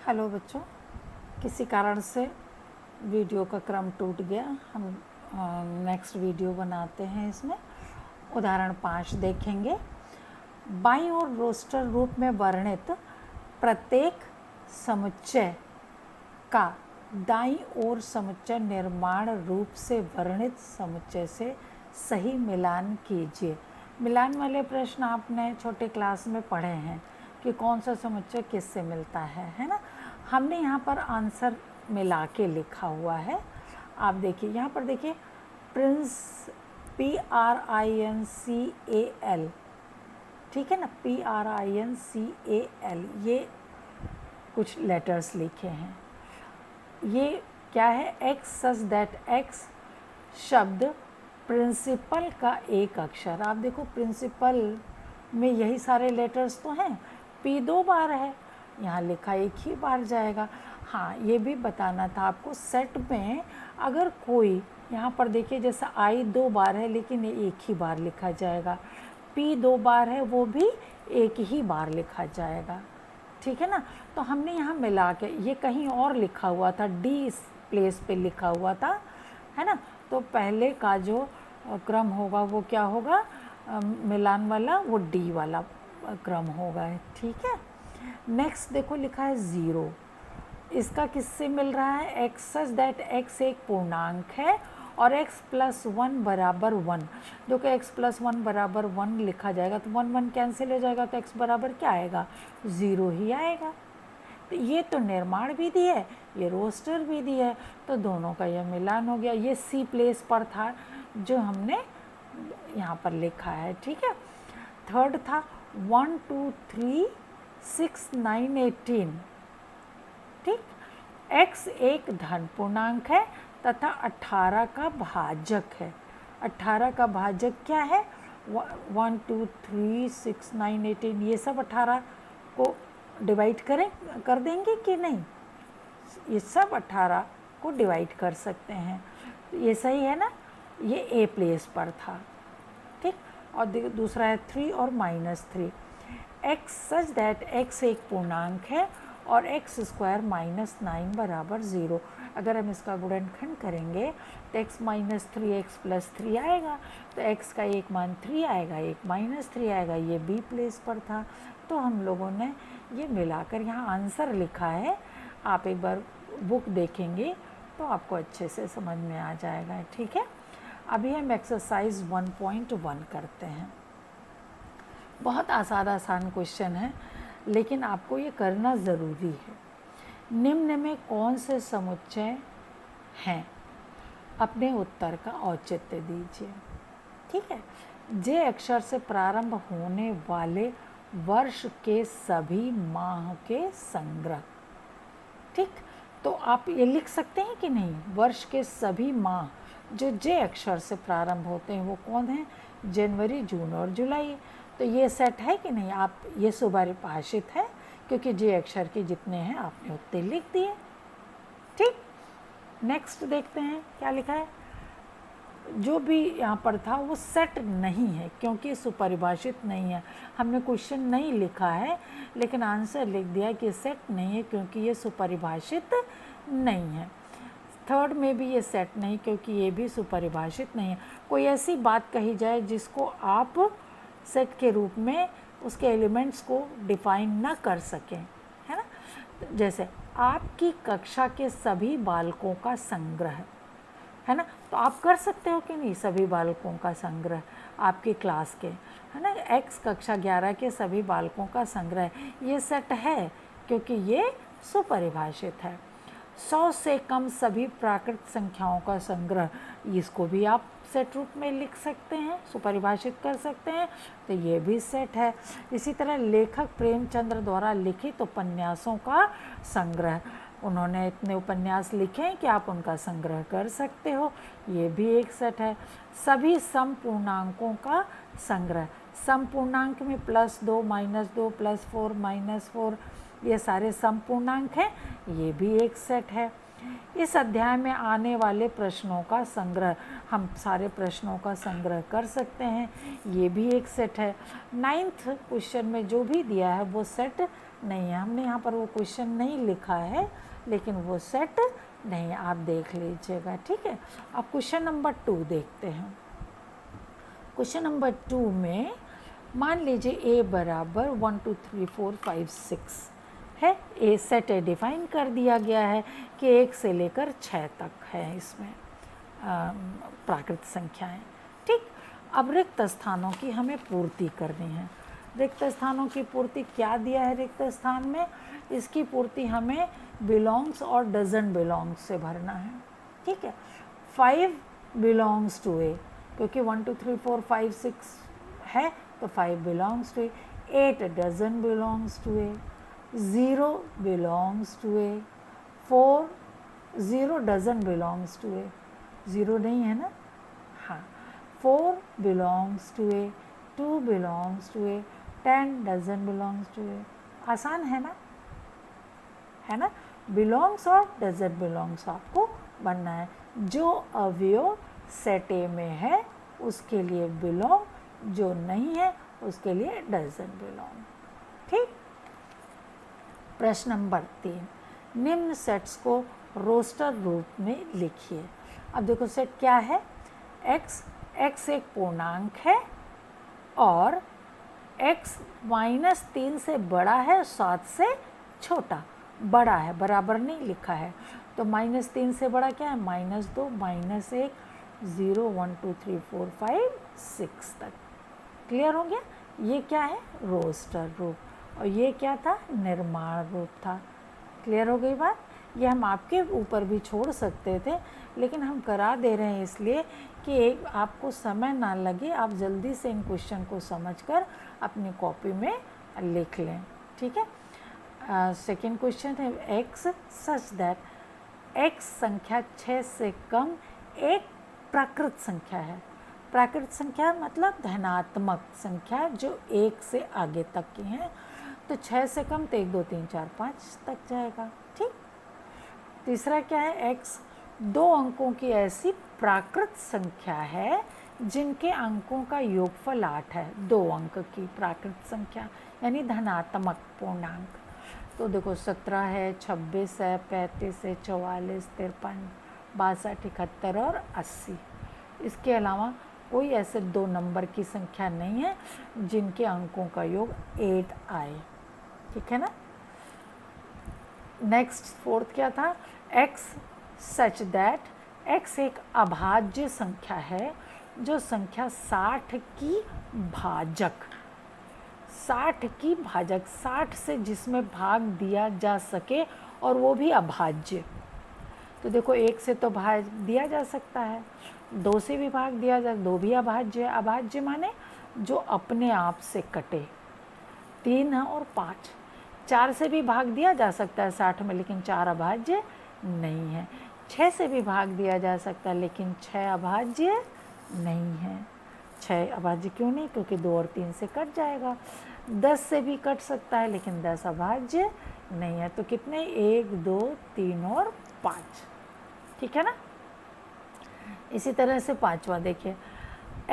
Hello बच्चों, किसी कारण से वीडियो का क्रम टूट गया। हम नेक्स्ट वीडियो बनाते हैं। इसमें उदाहरण 5 देखेंगे। बाईं ओर रोस्टर रूप में वर्णित प्रत्येक समुच्चय का दाईं ओर समुच्चय निर्माण रूप से वर्णित समुच्चय से सही मिलान कीजिए। मिलान वाले प्रश्न आपने छोटे क्लास में पढ़े हैं कि कौन सा समुच्चय किससे मिलता है ना। हमने यहाँ पर आंसर मिला के लिखा हुआ है। आप देखिए, यहाँ पर देखिए प्रिंस PRINCAL, ठीक है ना, PRINCAL, ये कुछ लेटर्स लिखे हैं। ये क्या है? एक्स सच दैट एक्स शब्द प्रिंसिपल का एक अक्षर। आप देखो प्रिंसिपल में यही सारे लेटर्स तो हैं। P 2 बार है, यहाँ लिखा एक ही बार जाएगा। हाँ, ये भी बताना था आपको, सेट में अगर कोई, यहाँ पर देखिए जैसा I 2 बार है लेकिन ये एक ही बार लिखा जाएगा। P 2 बार है, वो भी एक ही बार लिखा जाएगा, ठीक है ना। तो हमने यहाँ मिला के, ये कहीं और लिखा हुआ था, D प्लेस पे लिखा हुआ था, है ना। तो पहले का जो क्रम होगा वो क्या होगा? मिलान वाला, वो D वाला क्रम होगा, ठीक है। नेक्स्ट देखो लिखा है 0। इसका किससे मिल रहा है? एक्स सच दैट एक्स एक पूर्णांक है और x + 1 बराबर 1। जो कि x + 1 बराबर 1 लिखा जाएगा तो 1 1 कैंसिल हो जाएगा, तो x बराबर क्या आएगा? 0 ही आएगा। तो ये तो निर्माण विधि है, ये रोस्टर विधि है, तो दोनों का यह मिलान हो गया। ये C प्लेस पर था जो हमने यहाँ पर लिखा है, ठीक है। थर्ड था 1 2 3 6 9 18, ठीक। x एक धन पूर्णांक है तथा 18 का भाजक है। 18 का भाजक क्या है? 1 2 3 6 9 18, ये सब 18 को डिवाइड कर देंगे कि नहीं? ये सब 18 को डिवाइड कर सकते हैं, ये सही है ना। ये A प्लेस पर था, ठीक। और दूसरा है 3 और -3। x सच दैट x एक पूर्णांक है और x² - 9 बराबर 0। अगर हम इसका गुणनखंड करेंगे तो x - 3x + 3 आएगा, तो x का एक मान 3 आएगा, एक -3 आएगा। ये B प्लेस पर था, तो हम लोगों ने ये मिलाकर यहाँ आंसर लिखा है। आप एक बार बुक देखेंगे तो आपको अच्छे से समझ में आ जाएगा, ठीक है। अभी हम एक्सरसाइज 1.1 करते हैं। बहुत आसान क्वेश्चन है, लेकिन आपको ये करना ज़रूरी है। निम्न में कौन से समुच्चय हैं? अपने उत्तर का औचित्य दीजिए, ठीक है। जे अक्षर से प्रारंभ होने वाले वर्ष के सभी माह के संग्रह, ठीक। तो आप ये लिख सकते हैं कि नहीं? वर्ष के सभी माह जो जे अक्षर से प्रारंभ होते हैं वो कौन है? जनवरी, जून और जुलाई। तो ये सेट है कि नहीं? आप ये सुपरिभाषित है, क्योंकि जे अक्षर के जितने हैं आपने उतने लिख दिए, ठीक। नेक्स्ट देखते हैं क्या लिखा है। जो भी यहाँ पर था वो सेट नहीं है, क्योंकि सुपरिभाषित नहीं है। हमने क्वेश्चन नहीं लिखा है लेकिन आंसर लिख दिया कि सेट नहीं है क्योंकि ये सुपरिभाषित नहीं है। थर्ड में भी ये सेट नहीं, क्योंकि ये भी सुपरिभाषित नहीं है। कोई ऐसी बात कही जाए जिसको आप सेट के रूप में उसके एलिमेंट्स को डिफाइन ना कर सकें, है ना। जैसे आपकी कक्षा के सभी बालकों का संग्रह, है ना। तो आप कर सकते हो कि नहीं? सभी बालकों का संग्रह आपकी क्लास के, है ना। एक्स कक्षा 11 के सभी बालकों का संग्रह, ये सेट है क्योंकि ये सुपरिभाषित है। 100 से कम सभी प्राकृत संख्याओं का संग्रह, इसको भी आप सेट रूप में लिख सकते हैं, सुपरिभाषित कर सकते हैं, तो ये भी सेट है। इसी तरह लेखक प्रेमचंद्र द्वारा लिखित उपन्यासों का संग्रह, उन्होंने इतने उपन्यास लिखे हैं कि आप उनका संग्रह कर सकते हो, ये भी एक सेट है। सभी समपूर्णांकों का संग्रह, समपूर्णांक में +2 -2 +4 -4, ये सारे समपूर्णांक हैं, ये भी एक सेट है। इस अध्याय में आने वाले प्रश्नों का संग्रह, हम सारे प्रश्नों का संग्रह कर सकते हैं, ये भी एक सेट है। 9th क्वेश्चन में जो भी दिया है वो सेट नहीं है। हमने यहाँ पर वो क्वेश्चन नहीं लिखा है, लेकिन वो सेट नहीं है, आप देख लीजिएगा, ठीक है। अब क्वेश्चन नंबर 2 देखते हैं। क्वेश्चन नंबर 2 में मान लीजिए ए बराबर 1 2 3 4 5 6 है। ए सेट ए डिफाइन कर दिया गया है कि 1 से लेकर 6 तक है इसमें प्राकृत संख्याएं, ठीक। अब रिक्त स्थानों की हमें पूर्ति करनी है। रिक्त स्थानों की पूर्ति क्या दिया है रिक्त स्थान में, इसकी पूर्ति हमें बिलोंग्स और डजन बिलोंग्स से भरना है, ठीक है। 5 बिलोंग्स टू ए, क्योंकि 1 2 3 4 5 6 है तो 5 belongs to A. 8 doesn't belongs to A. 0 belongs to A. 4 0 doesn't belongs to A, 0 नहीं है ना, हाँ। 4 belongs to A. 2 belongs to A. 10 doesn't belongs to A. आसान है ना, बिलोंग्स और डजन बिलोंग्स आपको बनना है। जो अवयव सेट ए में है उसके लिए बिलोंग, जो नहीं है उसके लिए डजन बिलोंग, ठीक। प्रश्न नंबर 3, निम्न सेट्स को रोस्टर रूप में लिखिए। अब देखो सेट क्या है, x एक पूर्णांक है और x -3 से बड़ा है, 7 से छोटा, बड़ा है, बराबर नहीं लिखा है, तो -3 से बड़ा क्या है, -2 -1 0 1 2 3 4 5 6 तक। क्लियर हो गया। ये क्या है, रोस्टर रूप, और ये क्या था, निर्माण रूप था। क्लियर हो गई बात। ये हम आपके ऊपर भी छोड़ सकते थे, लेकिन हम करा दे रहे हैं इसलिए कि आपको समय ना लगे, आप जल्दी से इन क्वेश्चन को समझकर अपनी कॉपी में लिख लें, ठीक है। सेकेंड क्वेश्चन है, x सच दैट x संख्या 6 से कम एक प्राकृत संख्या है। प्राकृत संख्या मतलब धनात्मक संख्या जो 1 से आगे तक की हैं, तो 6 से कम तो 1 2 3 4 5 तक जाएगा, ठीक। तीसरा क्या है, x 2 अंकों की ऐसी प्राकृत संख्या है जिनके अंकों का योगफल 8 है। 2 अंक की प्राकृत संख्या यानी धनात्मक पूर्णांक, तो देखो 17 है, 26 है, 35 है, 44, 53, 62, 71 और 80। इसके अलावा कोई ऐसे 2 नंबर की संख्या नहीं है जिनके अंकों का योग 8 आए, ठीक है ना। नेक्स्ट फोर्थ क्या था, x सच दैट x एक अभाज्य संख्या है जो संख्या 60 की भाजक, 60 से जिसमें भाग दिया जा सके और वो भी अभाज्य। तो देखो 1 से तो भाग दिया जा सकता है, 2 से भी भाग दिया जा, 2 भी अभाज्य है। अभाज्य माने जो अपने आप से कटे, 3 है और 5। 4 से भी भाग दिया जा सकता है 60 में, लेकिन 4 अभाज्य नहीं है। 6 से भी भाग दिया जा सकता है, लेकिन 6 अभाज्य नहीं है। 6 अभाज्य क्यों नहीं, क्योंकि 2 और 3 से कट जाएगा। 10 से भी कट सकता है, लेकिन 10 अभाज्य नहीं है। तो कितने, 1 2 3 और 5, ठीक है ना। इसी तरह से पांचवा देखिए,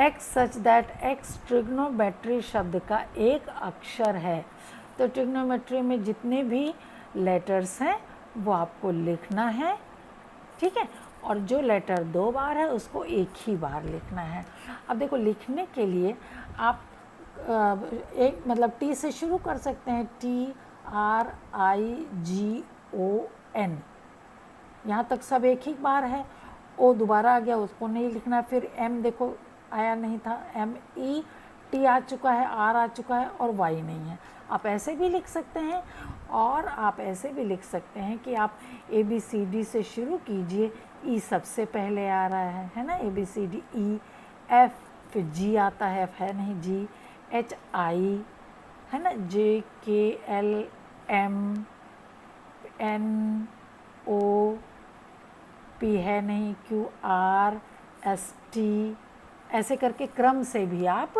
x such that x trigonometry शब्द का एक अक्षर है। तो ट्रिग्नोमेट्री में जितने भी लेटर्स हैं वो आपको लिखना है, ठीक है। और जो लेटर 2 बार है उसको एक ही बार लिखना है। अब देखो लिखने के लिए आप एक मतलब टी से शुरू कर सकते हैं, TRIGON, यहाँ तक सब एक ही बार है। ओ दोबारा आ गया, उसको नहीं लिखना। फिर M देखो आया नहीं था, MET आ चुका है, R आ चुका है और Y नहीं है। आप ऐसे भी लिख सकते हैं और आप ऐसे भी लिख सकते हैं कि आप ABCD से शुरू कीजिए, E सबसे पहले आ रहा है ना, ABCD E, F फिर G आता है, F है नहीं, G H I है ना, J K L M N O P है नहीं, Q R S T, ऐसे करके क्रम से भी आप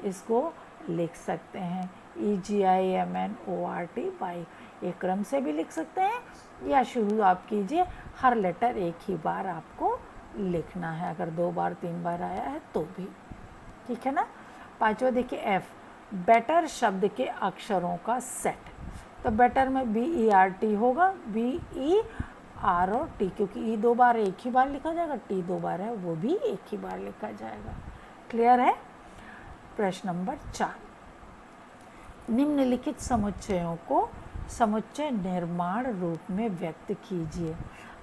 इसको लिख सकते हैं। EGIMNORTY, ये क्रम से भी लिख सकते हैं, या शुरू आप कीजिए, हर लेटर एक ही बार आपको लिखना है, अगर 2 बार 3 बार आया है तो भी, ठीक है ना। पांचवा देखिए F, बेटर शब्द के अक्षरों का सेट। तो बेटर में BERT होगा, BER और T, क्योंकि E 2 बार एक ही बार लिखा जाएगा, T 2 बार है वो भी एक ही बार लिखा जाएगा। क्लियर है? प्रश्न नंबर 4, निम्नलिखित समुच्चयों को समुच्चय निर्माण रूप में व्यक्त कीजिए।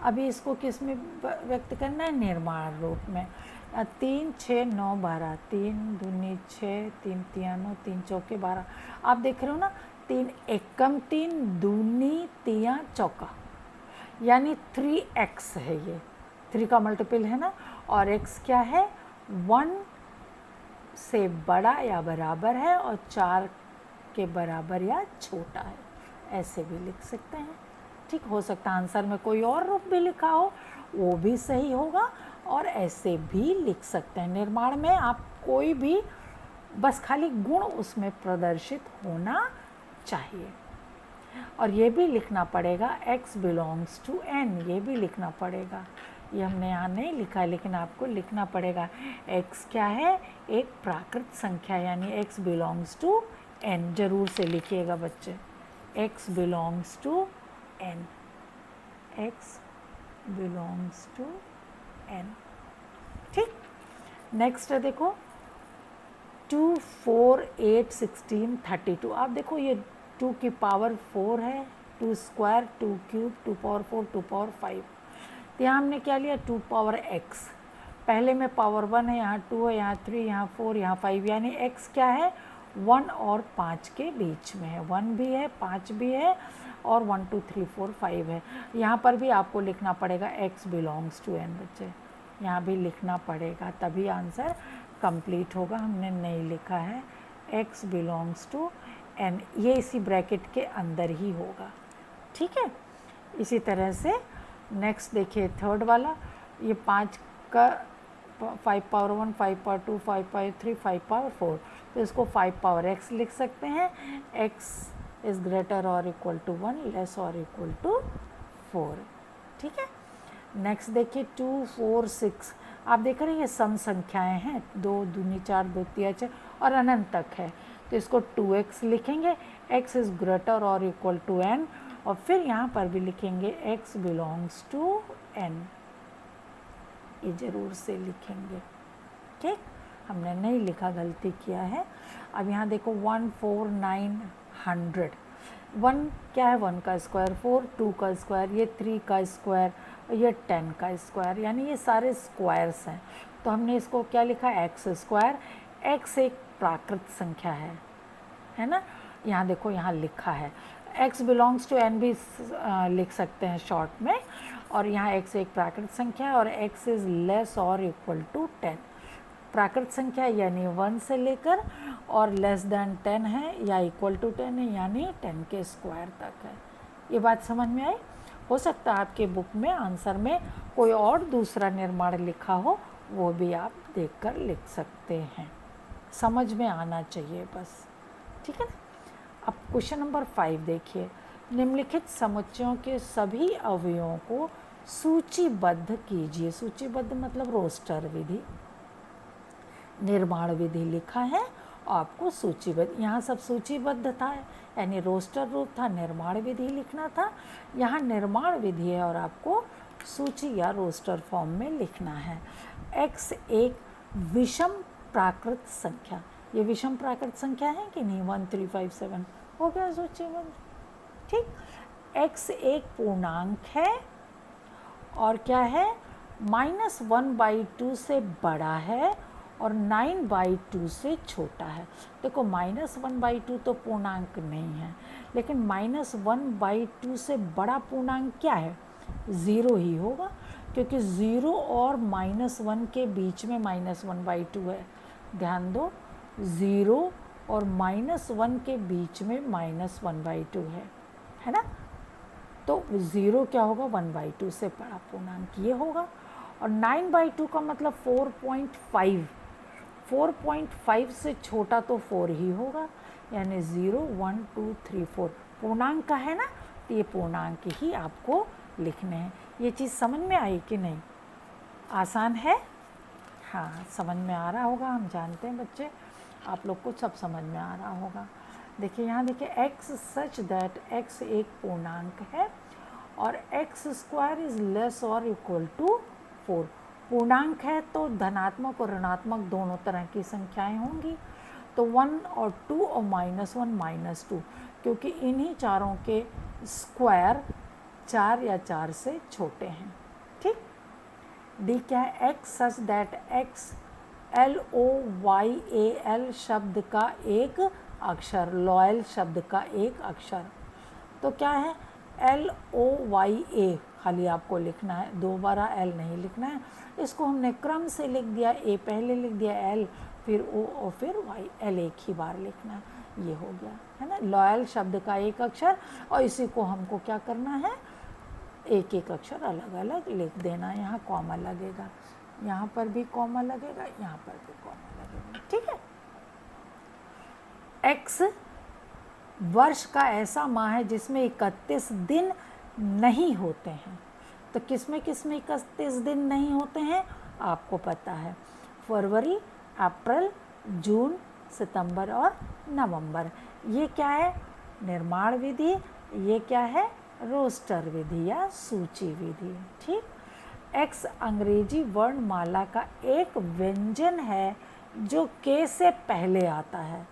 अभी इसको किस में व्यक्त करना है? निर्माण रूप में। 3 6 9 12, 3 दूनी 6, 3 तिया 9, 3 चौके 12। आप देख रहे हो ना, 3 एकम 3 दूनी तिया चौका, यानी 3x है, ये 3 का मल्टीपल है ना, और x क्या है? 1 से बड़ा या बराबर है और 4 के बराबर या छोटा है, ऐसे भी लिख सकते हैं। ठीक, हो सकता है आंसर में कोई और रूप भी लिखा हो, वो भी सही होगा, और ऐसे भी लिख सकते हैं। निर्माण में आप कोई भी, बस खाली गुण उसमें प्रदर्शित होना चाहिए। और ये भी लिखना पड़ेगा x बिलोंग्स टू n, ये भी लिखना पड़ेगा। ये हमने यहाँ नहीं लिखा है, लेकिन आपको लिखना पड़ेगा। x क्या है? एक प्राकृत संख्या, यानी x बिलोंग्स टू n, जरूर से लिखिएगा बच्चे, x belongs to n, x belongs to n। ठीक, नेक्स्ट है देखो 2 4 8 16 32। आप देखो ये 2 की पावर 4 है, 2 स्क्वायर, 2 क्यूब, 2 पावर 4, 2 पावर 5। तो यहाँ हमने क्या लिया? 2 पावर x, पहले में पावर 1 है, यहाँ 2 है, यहाँ 3, यहाँ 4, यहाँ 5, यानी x क्या है? 1 और 5 के बीच में है, 1 भी है, 5 भी है, और 1 2 3 4 5 है। यहाँ पर भी आपको लिखना पड़ेगा x बिलोंग्स टू n बच्चे, यहाँ भी लिखना पड़ेगा, तभी आंसर कंप्लीट होगा। हमने नहीं लिखा है, x बिलोंग्स टू n, ये इसी ब्रैकेट के अंदर ही होगा। ठीक है, इसी तरह से नेक्स्ट देखिए थर्ड वाला, ये 5 का 5 पावर 1, 5 पावर 2, 5 पावर 3, 5 पावर 4, तो इसको 5 पावर x लिख सकते हैं। x इज़ ग्रेटर और इक्वल टू 1, लेस और इक्वल टू 4। ठीक है, नेक्स्ट देखिए 2 4 6। आप देख रहे हैं ये सम संख्याएं हैं, 2 दूनी 4, 2 तिया 6 और अनंत तक है, तो इसको 2x लिखेंगे, x इज़ ग्रेटर और इक्वल टू n, और फिर यहाँ पर भी लिखेंगे x बिलोंग्स टू n, ये ज़रूर से लिखेंगे। ठीक, हमने नहीं लिखा, गलती किया है। अब यहाँ देखो 1 4 9 100, 1 क्या है? 1 का स्क्वायर, 4 2 का स्क्वायर, ये 3 का स्क्वायर, ये 10 का स्क्वायर, यानी ये सारे स्क्वायर्स हैं। तो हमने इसको क्या लिखा? X square. एक्स एक प्राकृत संख्या है ना, यहाँ देखो यहाँ लिखा है, x बिलोंग्स टू n भी लिख सकते हैं शॉर्ट में, और यहाँ x एक प्राकृत संख्या है और x इज़ लेस और इक्वल टू 10। प्राकृत संख्या यानी 1 से लेकर और लेस देन 10 है या इक्वल टू 10 है, यानी 10 के स्क्वायर तक है। ये बात समझ में आई? हो सकता है आपके बुक में आंसर में कोई और दूसरा निर्माण लिखा हो, वो भी आप देखकर लिख सकते हैं, समझ में आना चाहिए बस। ठीक है ना। अब क्वेश्चन नंबर 5 देखिए, निम्नलिखित समुच्चयों के सभी अवयवों को सूचीबद्ध कीजिए। सूचीबद्ध मतलब रोस्टर विधि, निर्माण विधि लिखा है, आपको सूचीबद्ध, यहाँ सब सूचीबद्ध था, यानी रोस्टर रूप था, निर्माण विधि लिखना था। यहाँ निर्माण विधि है और आपको सूची या रोस्टर फॉर्म में लिखना है। x एक विषम प्राकृत संख्या, ये विषम प्राकृत संख्या है कि नहीं? 1 3 5 7 हो गया सूचीबद्ध। ठीक, x एक पूर्णांक है और क्या है? -1/2 से बड़ा है और 9/2 से छोटा है। देखो -1/2 तो पूर्णांक नहीं है, लेकिन -1/2 से बड़ा पूर्णांक क्या है? 0 ही होगा, क्योंकि 0 और -1 के बीच में -1/2 है। ध्यान दो, 0 और -1 के बीच में -1/2 है ना। तो 0 क्या होगा? 1/2 से बड़ा पूर्णांक ये होगा। और 9/2 का मतलब 4.5, 4.5 से छोटा तो 4 ही होगा, यानी 0 1 2 3 4 पूर्णांक का है ना, तो ये पूर्णांक ही आपको लिखने हैं। ये चीज़ समझ में आई कि नहीं? आसान है? हाँ, समझ में आ रहा होगा, हम जानते हैं बच्चे, आप लोग को सब समझ में आ रहा होगा। देखिए यहाँ देखिए x सच दैट x एक पूर्णांक है और x स्क्वायर इज लेस और इक्वल टू 4। पूर्णांक है तो धनात्मक और ऋणात्मक दोनों तरह की संख्याएं होंगी, तो 1 और 2 और -1 -2, क्योंकि इन्हीं चारों के स्क्वायर 4 या 4 से छोटे हैं। ठीक। डी क्या है, x such that x LOYAL शब्द का एक अक्षर, लॉयल शब्द का एक अक्षर, तो क्या है LOYA खाली आपको लिखना है, दोबारा L नहीं लिखना है। इसको हमने क्रम से लिख दिया, A पहले लिख दिया, L फिर O और फिर Y, L एक ही बार लिखना है, ये हो गया है ना, लॉयल शब्द का एक अक्षर। और इसी को हमको क्या करना है, एक एक अक्षर अलग अलग लिख देना। यहाँ कॉमा लगेगा, यहाँ पर भी कॉमा लगेगा, यहाँ पर भी कॉमा लगेगा। ठीक है। एक्स वर्ष का ऐसा माह है जिसमें 31 दिन नहीं होते हैं। तो किसमें 31 दिन नहीं होते हैं आपको पता है, फरवरी, अप्रैल, जून, सितंबर और नवंबर। ये क्या है, निर्माण विधि, ये क्या है, रोस्टर विधि या सूची विधि। ठीक। एक्स अंग्रेजी वर्णमाला का एक व्यंजन है जो के से पहले आता है,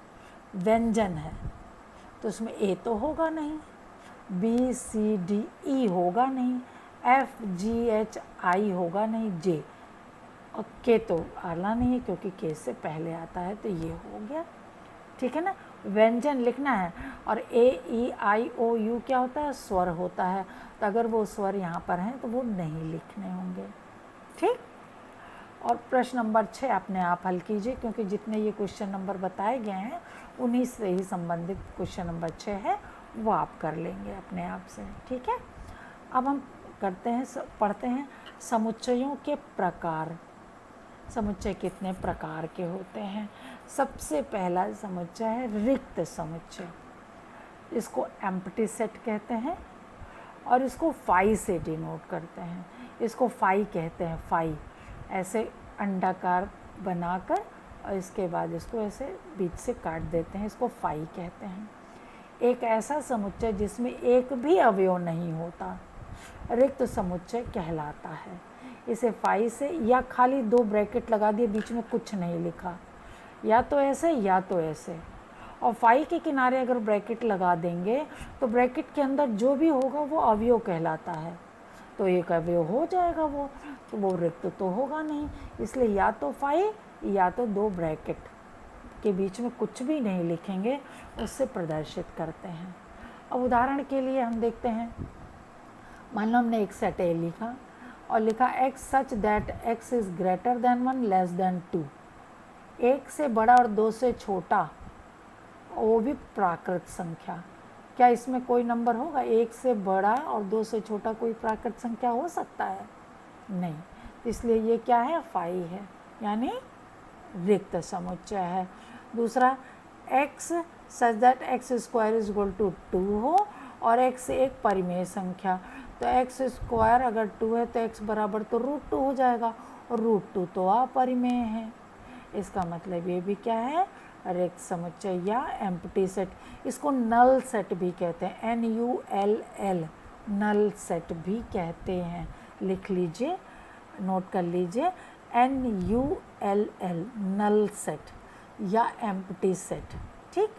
व्यंजन है, तो उसमें ए तो होगा नहीं, बी सी डी ई होगा नहीं, एफ जी एच आई होगा नहीं, जे और के तो आना नहीं है क्योंकि के से पहले आता है, तो ये हो गया। ठीक है ना, व्यंजन लिखना है। और ए ई आई ओ यू क्या होता है, स्वर होता है, तो अगर वो स्वर यहाँ पर हैं तो वो नहीं लिखने होंगे। ठीक। और प्रश्न नंबर 6 अपने आप हल कीजिए, क्योंकि जितने ये क्वेश्चन नंबर बताए गए हैं उन्हीं से ही संबंधित क्वेश्चन नंबर 6 है, वो आप कर लेंगे अपने आप से। ठीक है। अब हम करते हैं, पढ़ते हैं समुच्चयों के प्रकार। समुच्चय कितने प्रकार के होते हैं। सबसे पहला समुच्चय है रिक्त समुच्चय, इसको एम्प्टी सेट कहते हैं और इसको फाई से डिनोट करते हैं। इसको फाई कहते हैं, फाई, ऐसे अंडाकार बनाकर और इसके बाद इसको ऐसे बीच से काट देते हैं, इसको फाई कहते हैं। एक ऐसा समुच्चय जिसमें एक भी अवयव नहीं होता रिक्त समुच्चय कहलाता है। इसे फाई से, या खाली 2 ब्रैकेट लगा दिए, बीच में कुछ नहीं लिखा, या तो ऐसे या तो ऐसे, और फाई के किनारे अगर ब्रैकेट लगा देंगे तो ब्रैकेट के अंदर जो भी होगा वो अवयव कहलाता है, तो एक अवयव हो जाएगा वो, तो वो रिक्त तो होगा नहीं। इसलिए या तो फाई या तो 2 ब्रैकेट के बीच में कुछ भी नहीं लिखेंगे, उससे प्रदर्शित करते हैं। अब उदाहरण के लिए हम देखते हैं, मान लो हमने एक सेट ए लिखा और लिखा x such that x is greater than 1 less than 2, 1 से बड़ा और 2 से छोटा, वो भी प्राकृत संख्या। क्या इसमें कोई नंबर होगा, 1 से बड़ा और 2 से छोटा कोई प्राकृत संख्या हो सकता है, नहीं, इसलिए ये क्या है, फाई है, यानी रिक्त समुच्चय है। दूसरा, x such that x square is equal to 2 हो और x एक परिमेय संख्या, तो x स्क्वायर अगर 2 है तो x बराबर तो √2 हो जाएगा, और √2 तो अपरिमेय है। इसका मतलब ये भी क्या है, रिक्त समुच्चय या एम्प्टी सेट। इसको नल सेट भी कहते हैं, NULL, नल सेट भी कहते हैं। लिख लीजिए, नोट कर लीजिए, NULL, नल सेट या एम्प्टी सेट। ठीक।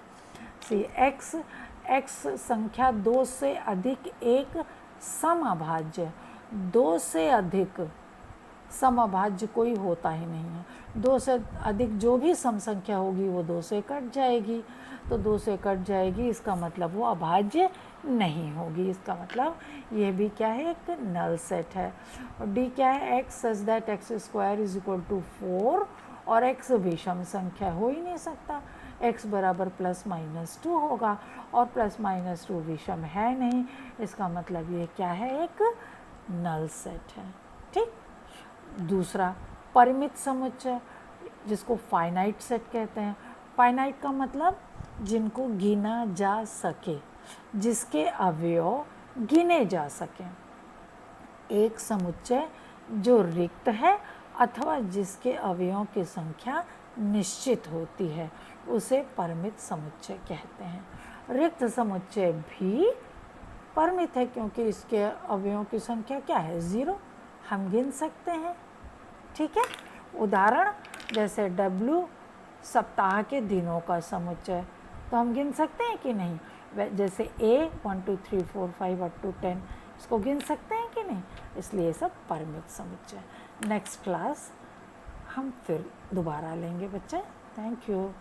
सी x संख्या 2 से अधिक एक समअभाज्य, 2 से अधिक समअभाज्य कोई होता ही नहीं है। 2 से अधिक जो भी सम संख्या होगी वो 2 से कट जाएगी, तो 2 से कट जाएगी, इसका मतलब वो अभाज्य नहीं होगी। इसका मतलब ये भी क्या है, एक नल सेट है। और डी क्या है, x such that x square is equal to 4, और x विषम संख्या हो ही नहीं सकता, x बराबर +-2 होगा, और +-2 विषम है नहीं, इसका मतलब ये क्या है, एक नल सेट है। ठीक। दूसरा, परिमित समुच्चय, जिसको फाइनाइट सेट कहते हैं। फाइनाइट का मतलब जिनको गिना जा सके, जिसके अवयव गिने जा सकें। एक समुच्चय जो रिक्त है अथवा जिसके अवयवों की संख्या निश्चित होती है उसे परिमित समुच्चय कहते हैं। रिक्त समुच्चय भी परिमित है क्योंकि इसके अवयवों की संख्या क्या है, 0, हम गिन सकते हैं। ठीक है, उदाहरण जैसे W सप्ताह के दिनों का समुच्चय, तो हम गिन सकते हैं कि नहीं। जैसे A 1 2 3 4 5 up to 10, इसको गिन सकते हैं कि नहीं, इसलिए सब परिमित समुच्चय। नेक्स्ट क्लास हम फिर दोबारा लेंगे बच्चे। Thank you.